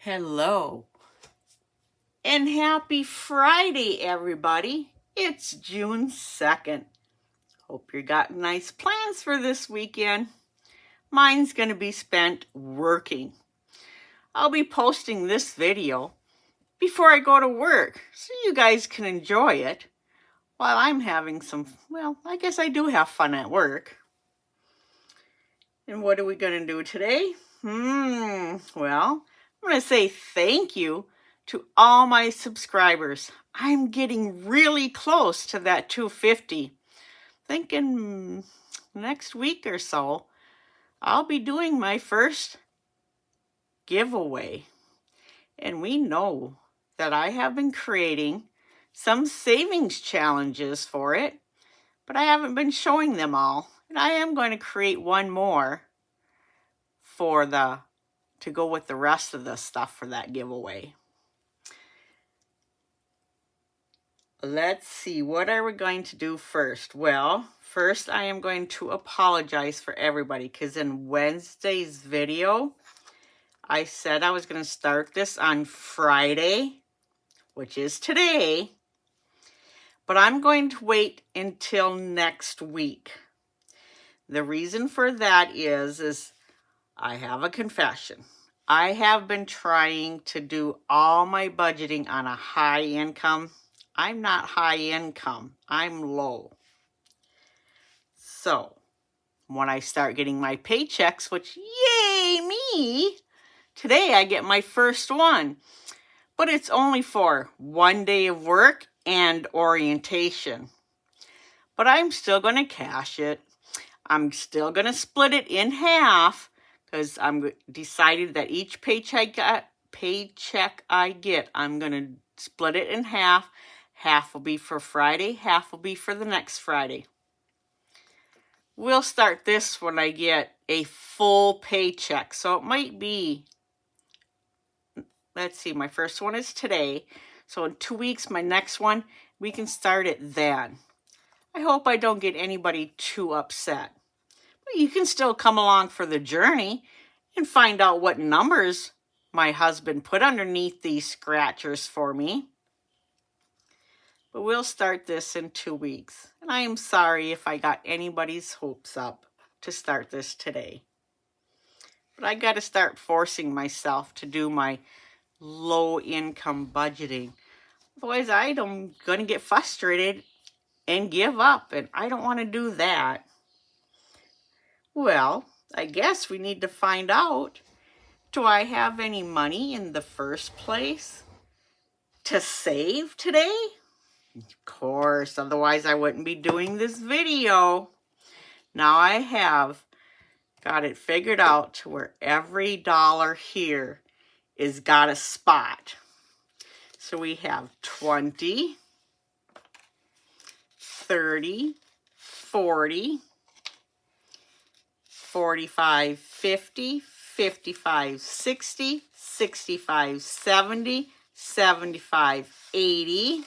Hello and happy Friday, everybody. It's June 2nd. Hope you got nice plans for this weekend. Mine's going to be spent working. I'll be posting this video before I go to work so you guys can enjoy it while I'm having some, I guess I do have fun at work. And what are we going to do today? Well, I'm going to say thank you to all my subscribers. I'm getting really close to that 250. Thinking next week or so, I'll be doing my first giveaway. And we know that I have been creating some savings challenges for it, but I haven't been showing them all. And I am going to create one more to go with the rest of the stuff for that giveaway. Let's see, what are we going to do first? Well, first I am going to apologize for everybody because in Wednesday's video, I said I was going to start this on Friday, which is today, but I'm going to wait until next week. The reason for that is I have a confession. I have been trying to do all my budgeting on a high income. I'm not high income. I'm low. So when I start getting my paychecks, which yay me, today I get my first one. But it's only for 1 day of work and orientation. But I'm still going to cash it. I'm still going to split it in half because I'm decided that each paycheck I get, I'm going to split it in half. Half will be for Friday, half will be for the next Friday. We'll start this when I get a full paycheck. So it might be, let's see, my first one is today. So in 2 weeks, my next one, we can start it then. I hope I don't get anybody too upset. But you can still come along for the journey and find out what numbers my husband put underneath these scratchers for me. But we'll start this in 2 weeks. And I am sorry if I got anybody's hopes up to start this today. But I got to start forcing myself to do my low income budgeting. Otherwise, I'm going to get frustrated and give up. And I don't want to do that. Well, I guess we need to find out, do I have any money in the first place to save today? Of course, otherwise I wouldn't be doing this video. Now I have got it figured out to where every dollar here is got a spot. So we have 20, 30, 40, 45, 50, 55, 60, 65, 70, 75, 80,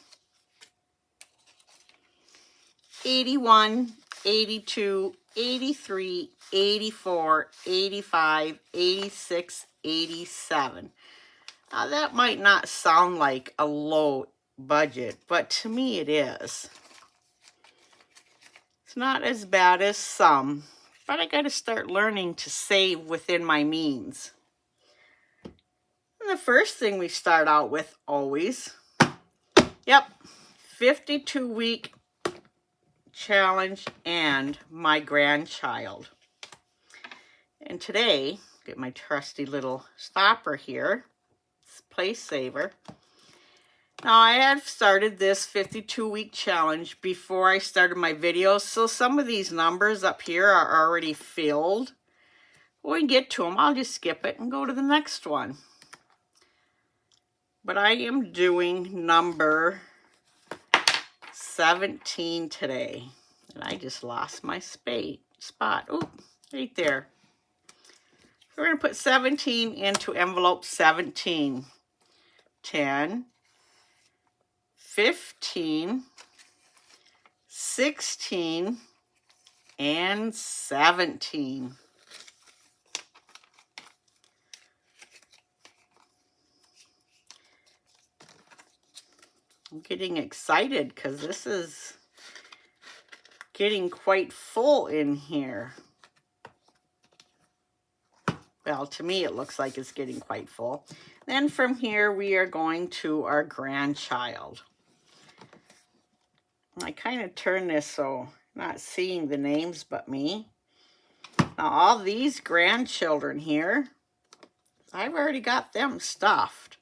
81, 82, 83, 84, 85, 86, 87. Now that might not sound like a low budget, but to me it is. It's not as bad as some, but I got to start learning to save within my means. And the first thing we start out with always, 52-week challenge and my grandchild. And today, get my trusty little stopper here, it's Place Saver. Now I have started this 52-week challenge before I started my videos, so some of these numbers up here are already filled. When we get to them, I'll just skip it and go to the next one. But I am doing number 17 today. And I just lost my spot. Oh, right there. We're going to put 17 into envelope 17. 10, 15, 16, and 17. I'm getting excited because this is getting quite full in here. Well, to me, it looks like it's getting quite full. Then from here, we are going to our grandchild. I kind of turn this so not seeing the names but me. Now, all these grandchildren here, I've already got them stuffed.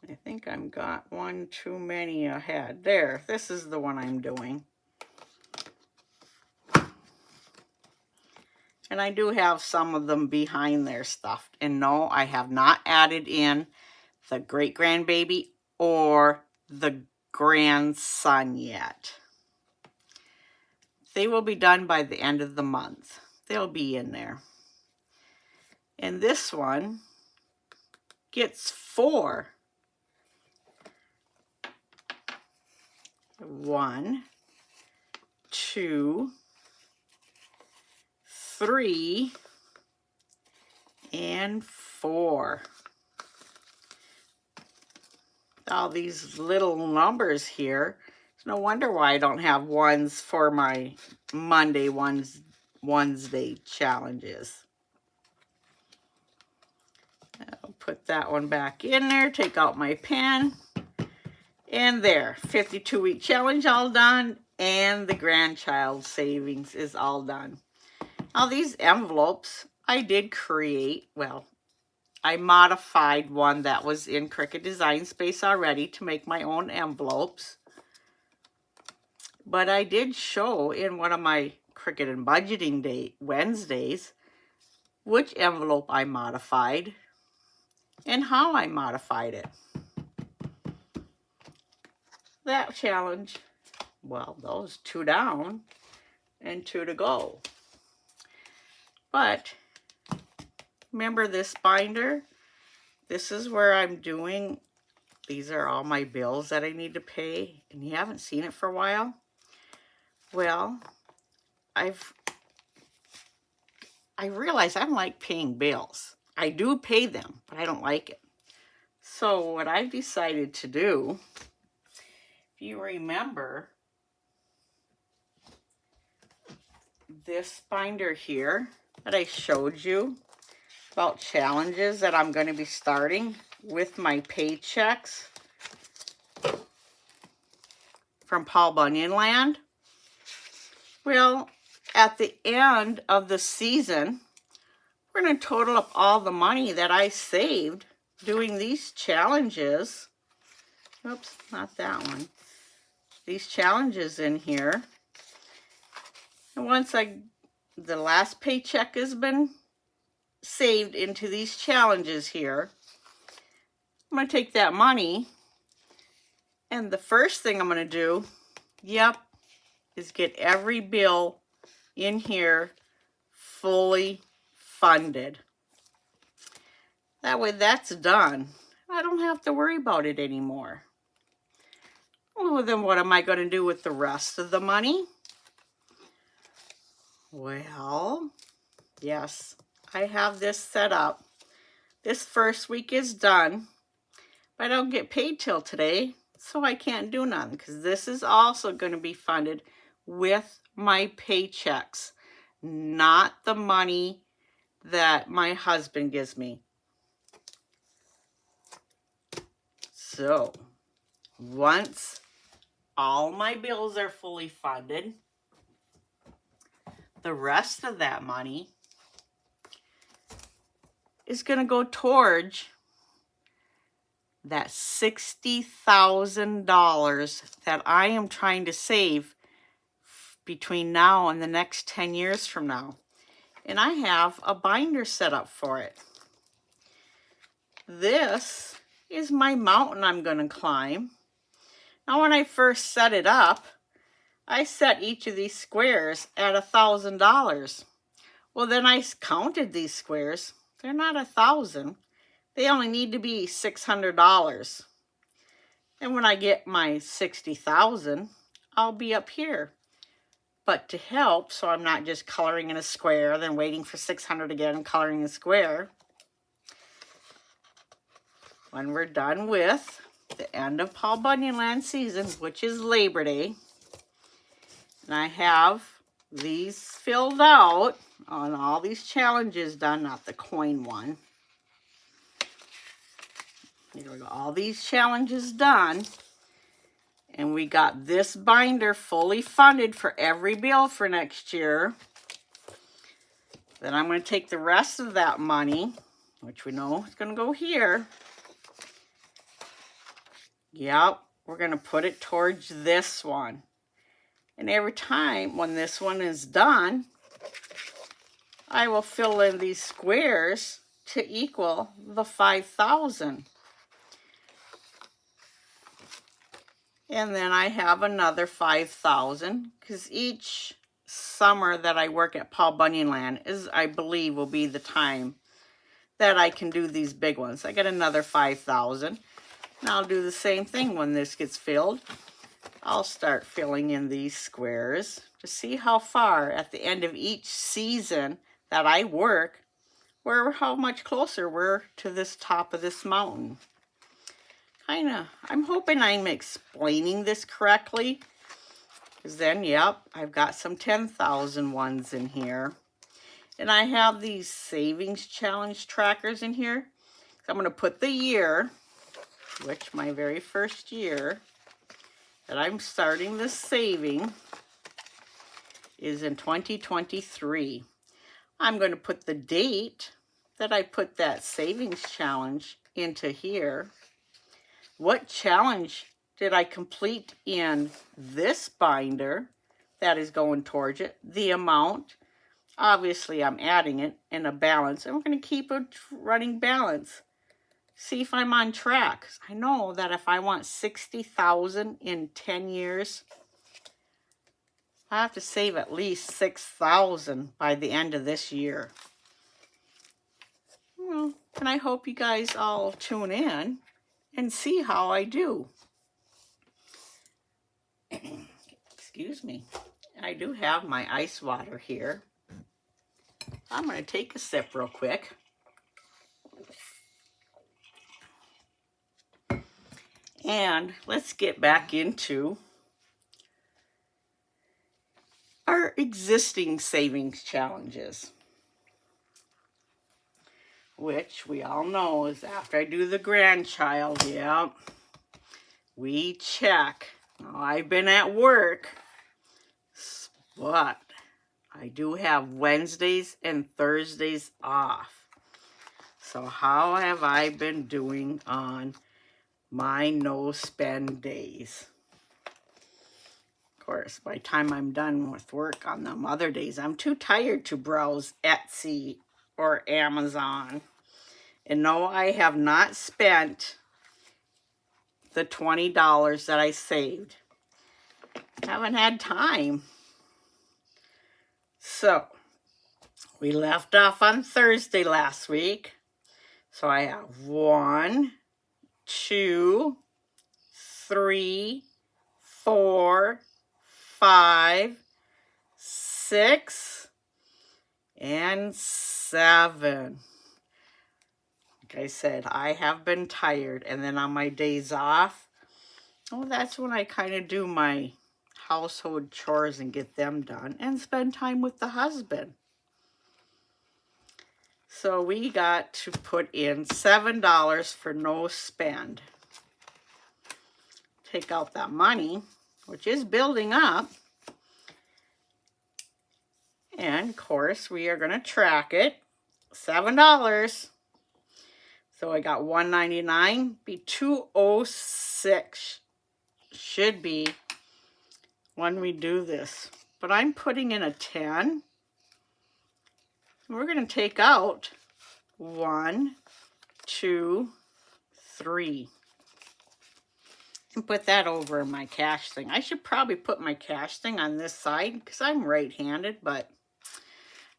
I think I've got one too many ahead. There, this is the one I'm doing. And I do have some of them behind there stuffed. And no, I have not added in the great-grandbaby or the grandson yet. They will be done by the end of the month. They'll be in there. And this one gets 4. 1, 2, 3, and 4. All these little numbers here. It's no wonder why I don't have ones for my Monday, Wednesday challenges. I'll put that one back in there, take out my pen, and there, 52-week challenge all done, and the grandchild savings is all done. Now these envelopes I did create, well, I modified one that was in Cricut Design Space already to make my own envelopes. But I did show in one of my Cricut and Budgeting Wednesdays which envelope I modified and how I modified it. That challenge, well, those 2 down and 2 to go. But remember this binder? This is where I'm doing, these are all my bills that I need to pay, and you haven't seen it for a while. Well, I realize I don't like paying bills. I do pay them, but I don't like it. So what I've decided to do, if you remember, this binder here that I showed you about challenges that I'm going to be starting with my paychecks from Paul Bunyan Land. Well, at the end of the season, we're going to total up all the money that I saved doing these challenges. Oops, not that one. These challenges in here. And once the last paycheck has been saved into these challenges here, I'm going to take that money, and the first thing I'm going to do, is get every bill in here fully funded. That way that's done. I don't have to worry about it anymore. Well, then what am I going to do with the rest of the money? Well, yes, I have this set up. This first week is done, but I don't get paid till today, so I can't do nothing because this is also going to be funded with my paychecks, not the money that my husband gives me. So, once all my bills are fully funded, the rest of that money is going to go towards that $60,000 that I am trying to save between now and the next 10 years from now. And I have a binder set up for it. This is my mountain I'm going to climb. Now when I first set it up, I set each of these squares at $1,000. Well, then I counted these squares. They're not 1,000. They only need to be $600. And when I get my 60,000, I'll be up here. But to help, so I'm not just coloring in a square, then waiting for 600 again and coloring a square. When we're done with the end of Paul Bunyan Land season, which is Labor Day. And I have these filled out on all these challenges done, not the coin one. Here we go, all these challenges done. And we got this binder fully funded for every bill for next year. Then I'm going to take the rest of that money, which we know is going to go here. Yep, we're going to put it towards this one. And every time when this one is done, I will fill in these squares to equal the 5,000. And then I have another 5,000 because each summer that I work at Paul Bunyan Land is, I believe, will be the time that I can do these big ones. I get another 5,000. And I'll do the same thing when this gets filled. I'll start filling in these squares to see how far at the end of each season that I work, how much closer we're to this top of this mountain. I'm hoping I'm explaining this correctly. Because then, yep, I've got some 10,000 ones in here. And I have these savings challenge trackers in here. So I'm going to put the year, which my very first year that I'm starting this saving is in 2023. I'm going to put the date that I put that savings challenge into here. What challenge did I complete in this binder that is going towards it? The amount. Obviously, I'm adding it in a balance. And we're going to keep a running balance. See if I'm on track. I know that if I want 60,000 in 10 years, I have to save at least 6,000 by the end of this year. Well, and I hope you guys all tune in and see how I do. Excuse me. I do have my ice water here. I'm going to take a sip real quick. And let's get back into our existing savings challenges, which we all know is after I do the grandchild, yeah, we check. Now, I've been at work, but I do have Wednesdays and Thursdays off. So how have I been doing on my no-spend days? Of course, by the time I'm done with work on them other days, I'm too tired to browse Etsy or Amazon. And no, I have not spent the $20 that I saved. I haven't had time. So, we left off on Thursday last week. So I have 1, 2, 3, 4, 5, 6, and 7. Like I said, I have been tired. And then on my days off, that's when I kind of do my household chores and get them done and spend time with the husband. So we got to put in $7 for no spend. Take out that money, which is building up. And of course, we are going to track it. $7. So I got $199, be $206. Should be when we do this. But I'm putting in a 10. We're going to take out 1, 2, 3. And put that over in my cash thing. I should probably put my cash thing on this side because I'm right-handed, but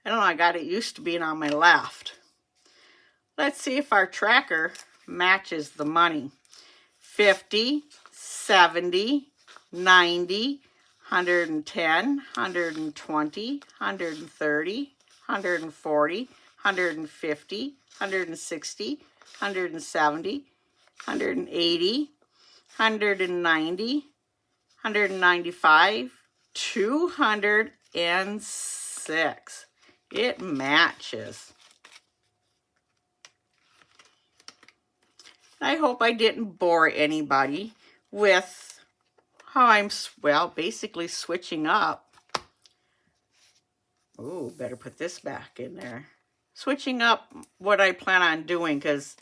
I don't know, I got it used to being on my left. Let's see if our tracker matches the money. 50, 70, 90, 110, 120, 130, 140, 150, 160, 170, 180, 190, 195, 206. It matches. I hope I didn't bore anybody with how I'm, well, basically switching up. Ooh, better put this back in there. Switching up what I plan on doing, because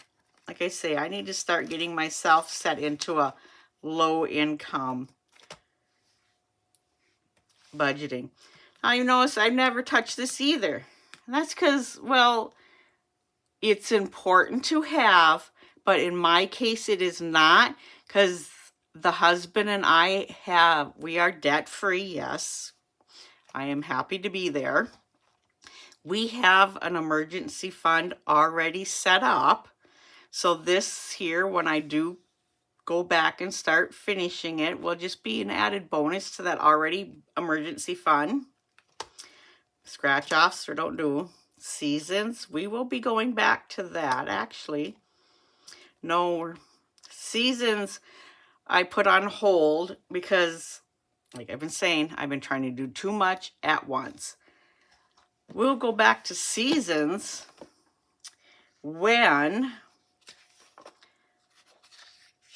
like I say, I need to start getting myself set into a low income budgeting. Now you notice I've never touched this either. And that's because, well, it's important to have, but in my case it is not, because the husband and I we are debt free. Yes, I am happy to be there. We have an emergency fund already set up. So this here, when I do go back and start finishing it, will just be an added bonus to that already emergency fund. Scratch offs or don't do. Seasons, we will be going back to that actually. No, seasons I put on hold because, like I've been saying, I've been trying to do too much at once. We'll go back to seasons when,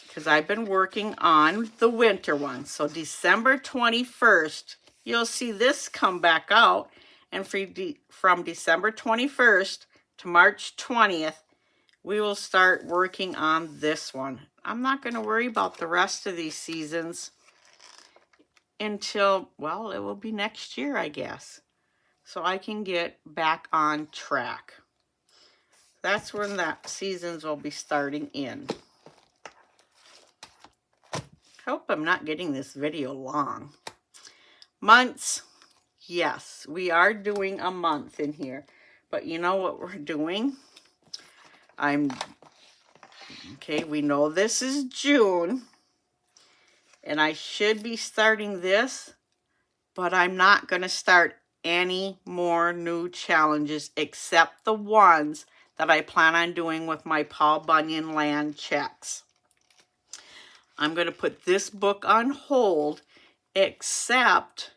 because I've been working on the winter one. So December 21st, you'll see this come back out. And from December 21st to March 20th, we will start working on this one. I'm not going to worry about the rest of these seasons until, well, it will be next year, I guess. So I can get back on track. That's when that seasons will be starting in. Hope I'm not getting this video long. Months, yes, we are doing a month in here. But you know what we're doing? Okay, we know this is June. And I should be starting this, but I'm not going to start any more new challenges except the ones that I plan on doing with my Paul Bunyan land checks. I'm going to put this book on hold except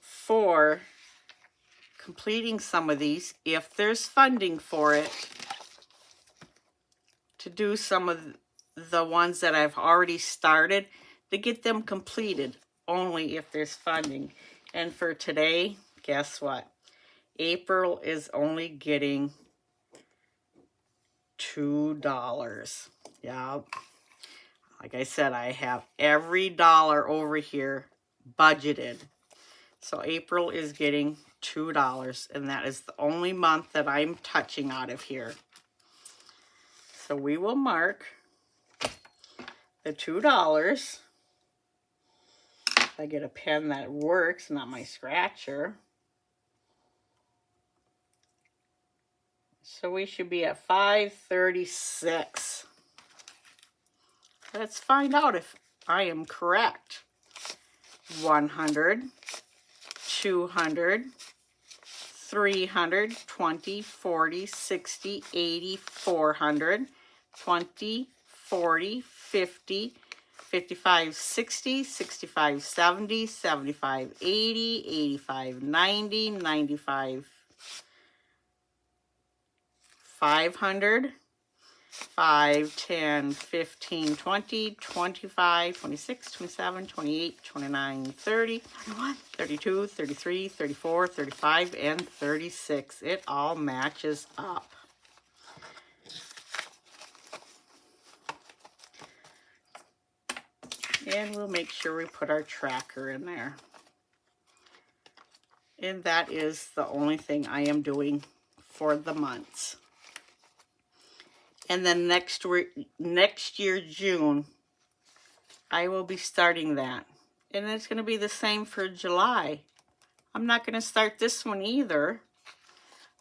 for completing some of these, if there's funding for it, to do some of the ones that I've already started, to get them completed, only if there's funding. And for today, guess what? April is only getting $2. Yeah. Like I said, I have every dollar over here budgeted. So April is getting $2, and that is the only month that I'm touching out of here. So we will mark the $2. I get a pen that works, not my scratcher. So we should be at 536. Let's find out if I am correct. 100, 200, 300, 20, 40, 60, 80, 400, 20, 40, 50, 55, 60, 65, 70, 75, 80, 85, 90, 95, 500, 5, 10, 15, 20, 25, 26, 27, 28, 29, 30, 31, 32, 33, 34, 35, and 36. It all matches up. And we'll make sure we put our tracker in there. And that is the only thing I am doing for the months. And then next year, June, I will be starting that. And it's going to be the same for July. I'm not going to start this one either,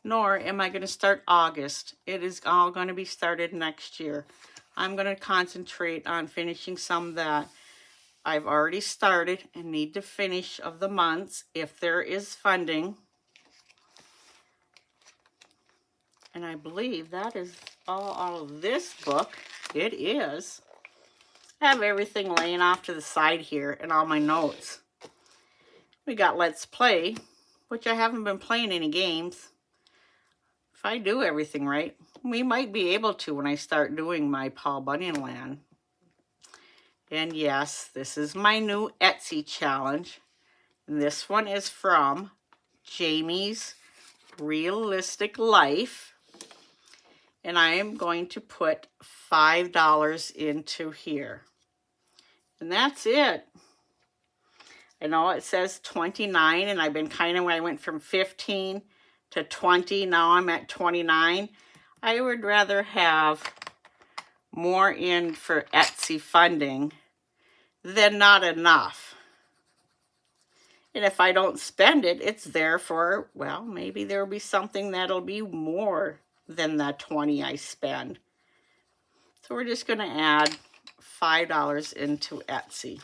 nor am I going to start August. It is all going to be started next year. I'm going to concentrate on finishing some that I've already started and need to finish of the months if there is funding. And I believe that is all of this book. It is. I have everything laying off to the side here and all my notes. We got Let's Play, which I haven't been playing any games. If I do everything right, we might be able to when I start doing my Paul Bunyan Land. And yes, this is my new Etsy challenge. And this one is from Jamie's Realistic Life. And I am going to put $5 into here. And that's it. I know it says 29, and I've been I went from 15 to 20. Now I'm at 29. I would rather have more in for Etsy funding than not enough. And if I don't spend it, it's there for, well, maybe there'll be something that'll be more than the 20 I spend. So we're just going to add $5 into Etsy.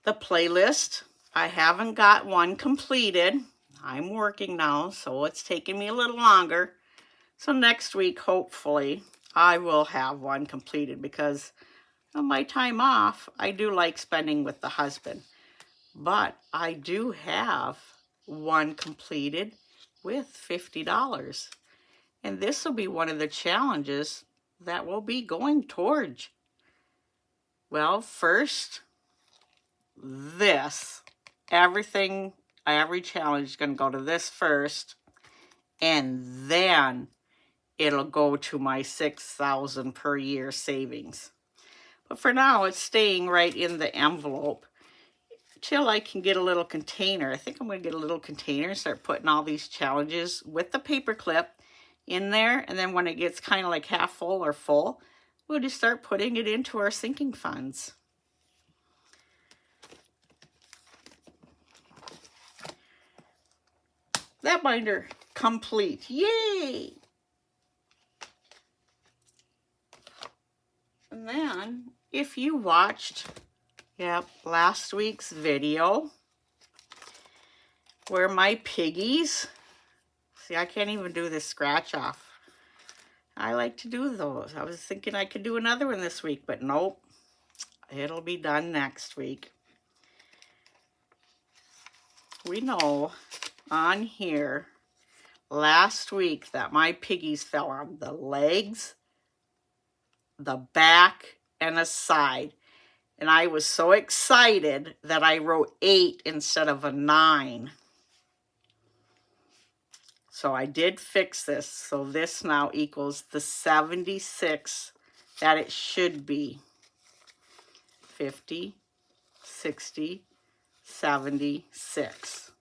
The playlist, I haven't got one completed. I'm working now, so it's taking me a little longer. So next week, hopefully, I will have one completed because on my time off, I do like spending with the husband. But I do have one completed with $50. And this will be one of the challenges that will be going towards. Well, first, this. Every challenge is going to go to this first. And then it'll go to my $6,000 per year savings. But for now, it's staying right in the envelope till I can get a little container. I think I'm going to get a little container and start putting all these challenges with the paper clip in there. And then when it gets kind of like half full or full, we'll just start putting it into our sinking funds. That binder complete. Yay! And then, if you watched, last week's video where my piggies, see, I can't even do this scratch off. I like to do those. I was thinking I could do another one this week, but nope. It'll be done next week. We know on here last week that my piggies fell on the legs, the back, and a side. And I was so excited that I wrote 8 instead of a 9. So I did fix this. So this now equals the 76 that it should be. 50, 60, 76.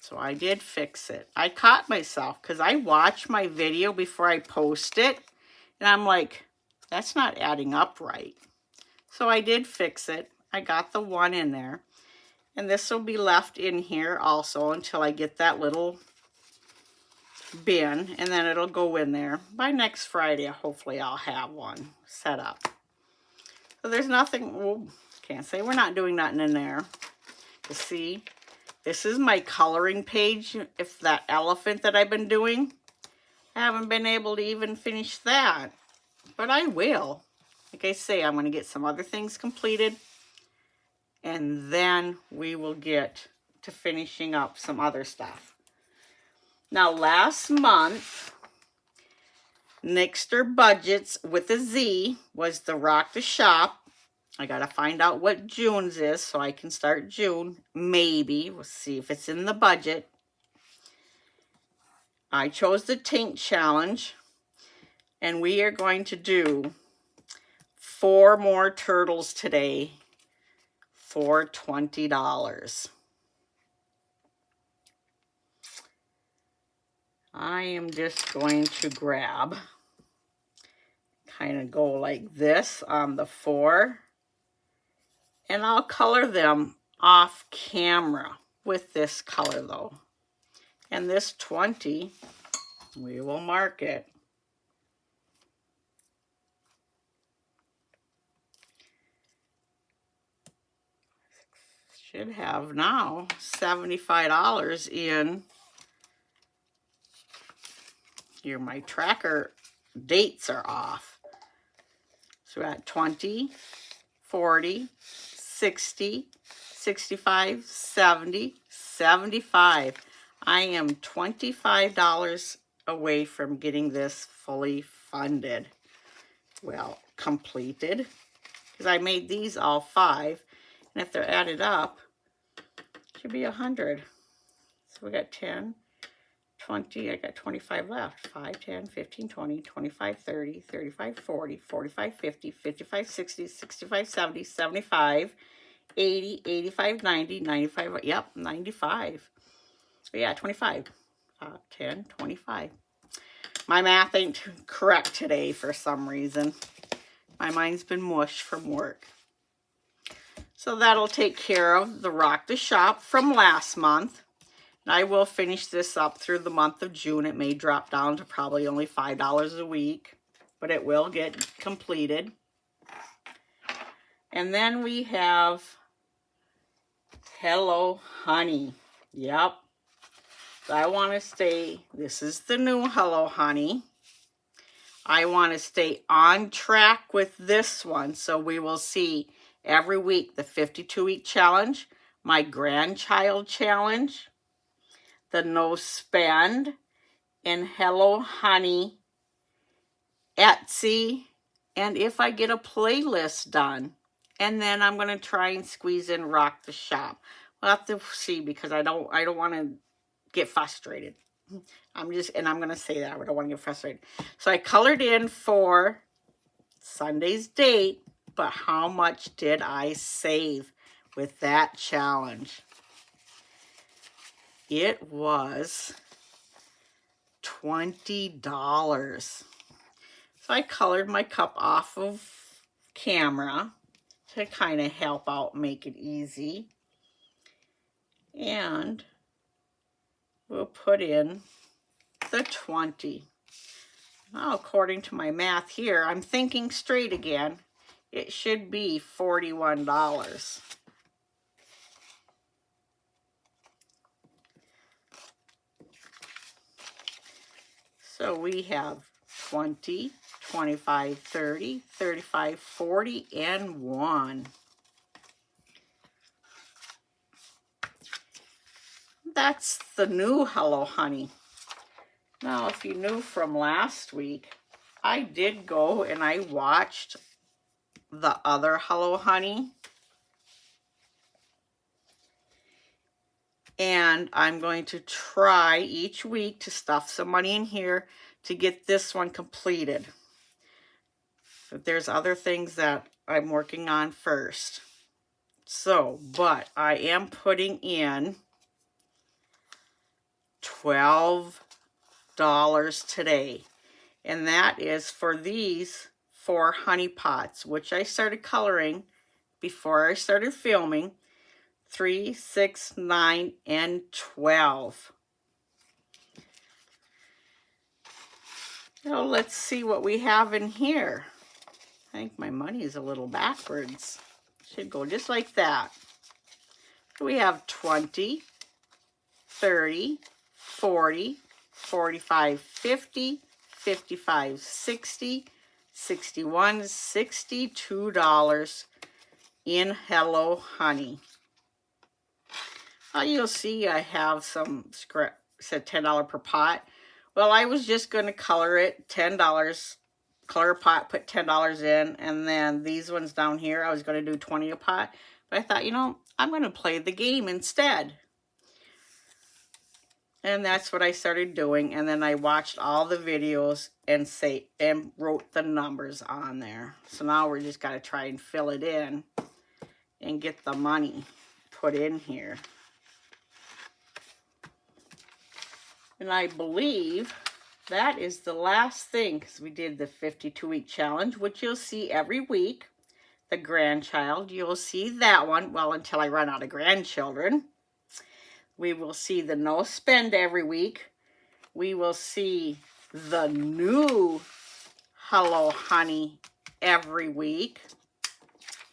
So I did fix it. I caught myself because I watched my video before I post it. And I'm like, that's not adding up right. So I did fix it. I got the 1 in there. And this will be left in here also until I get that little bin. And then it'll go in there. By next Friday, hopefully I'll have one set up. So there's nothing, well, can't say we're not doing nothing in there. You see, this is my coloring page. If that elephant that I've been doing, I haven't been able to even finish that. But I will. Like I say, I'm going to get some other things completed. And then we will get to finishing up some other stuff. Now, last month, Nixter Budgets with a Z was the Rock the Shop. I got to find out what June's is so I can start June. Maybe. We'll see if it's in the budget. I chose the Tink Challenge. And we are going to do 4 more turtles today for $20. I am just going to grab, kind of go like this on the 4. And I'll color them off camera with this color though. And this 20, we will mark it. Should have now $75 in Here, my tracker dates are off. So we're at 20, 40, 60, 65, 70, 75. I am $25 away from getting this fully funded. Well, completed. Because I made these all 5. And if they're added up, it should be 100. So we got 10, 20, I got 25 left. 5, 10, 15, 20, 25, 30, 35, 40, 45, 50, 55, 60, 65, 70, 75, 80, 85, 90, 95, yep, 95. So yeah, 25. 10, 25. My math ain't correct today for some reason. My mind's been mush from work. So that'll take care of the Rock the Shop from last month. And I will finish this up through the month of June. It may drop down to probably only $5 a week, but it will get completed. And then we have Hello Honey. Yep. So I want to stay, this is the new Hello Honey. I want to stay on track with this one. So we will see every week the 52-week challenge, my grandchild challenge, the no spend, and Hello Honey, Etsy, and if I get a playlist done. And then I'm going to try and squeeze in Rock the Shop. We'll have to see because I don't want to get frustrated. I'm going to say that. I don't want to get frustrated. So I colored in for Sunday's date, but how much did I save with that challenge? It was $20. So I colored my cup off of camera to kind of help out, make it easy. And we'll put in the 20. Now, according to my math here, I'm thinking straight again. It should be $41. So we have 20, 25, 30, 35, 40, and 1. That's the new Hello Honey. Now, if you knew from last week, I did go and I watched the other Hello Honey. And I'm going to try each week to stuff some money in here to get this one completed. But there's other things that I'm working on first. So, but I am putting in $12 today. And that is for these 4 honey pots, which I started coloring before I started filming. 3, 6, 9, and 12. Now let's see what we have in here. I think my money is a little backwards. Should go just like that. We have 20, 30, 40, 45, 50, 55, 60, 61, $62 in Hello Honey. You'll see I have some scrap, said $10 per pot. Well, I was just going to color it $10, color a pot, put $10 in, and then these ones down here, I was going to do 20 a pot. But I thought, you know, I'm going to play the game instead. And that's what I started doing. And then I watched all the videos and wrote the numbers on there. So now we're just got to try and fill it in and get the money put in here. And I believe that is the last thing, because we did the 52-week challenge, which you'll see every week. The grandchild, you'll see that one, well, until I run out of grandchildren. We will see the no spend every week. We will see the new Hello Honey every week.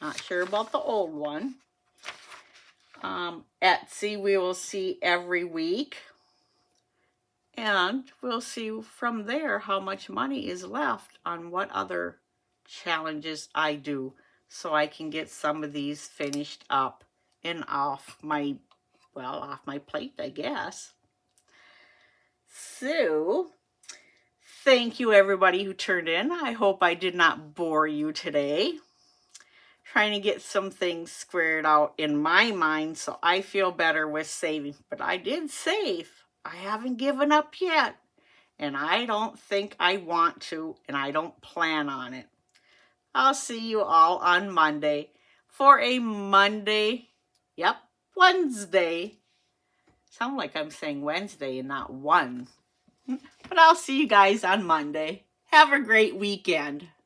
Not sure about the old one. Etsy, we will see every week. And we'll see from there how much money is left on what other challenges I do, so I can get some of these finished up and off my plate, I guess. So, thank you everybody who turned in. I hope I did not bore you today. Trying to get some things squared out in my mind so I feel better with saving. But I did save. I haven't given up yet. And I don't think I want to, and I don't plan on it. I'll see you all on Monday for a Wednesday. Sound like I'm saying Wednesday and not one. But I'll see you guys on Monday. Have a great weekend.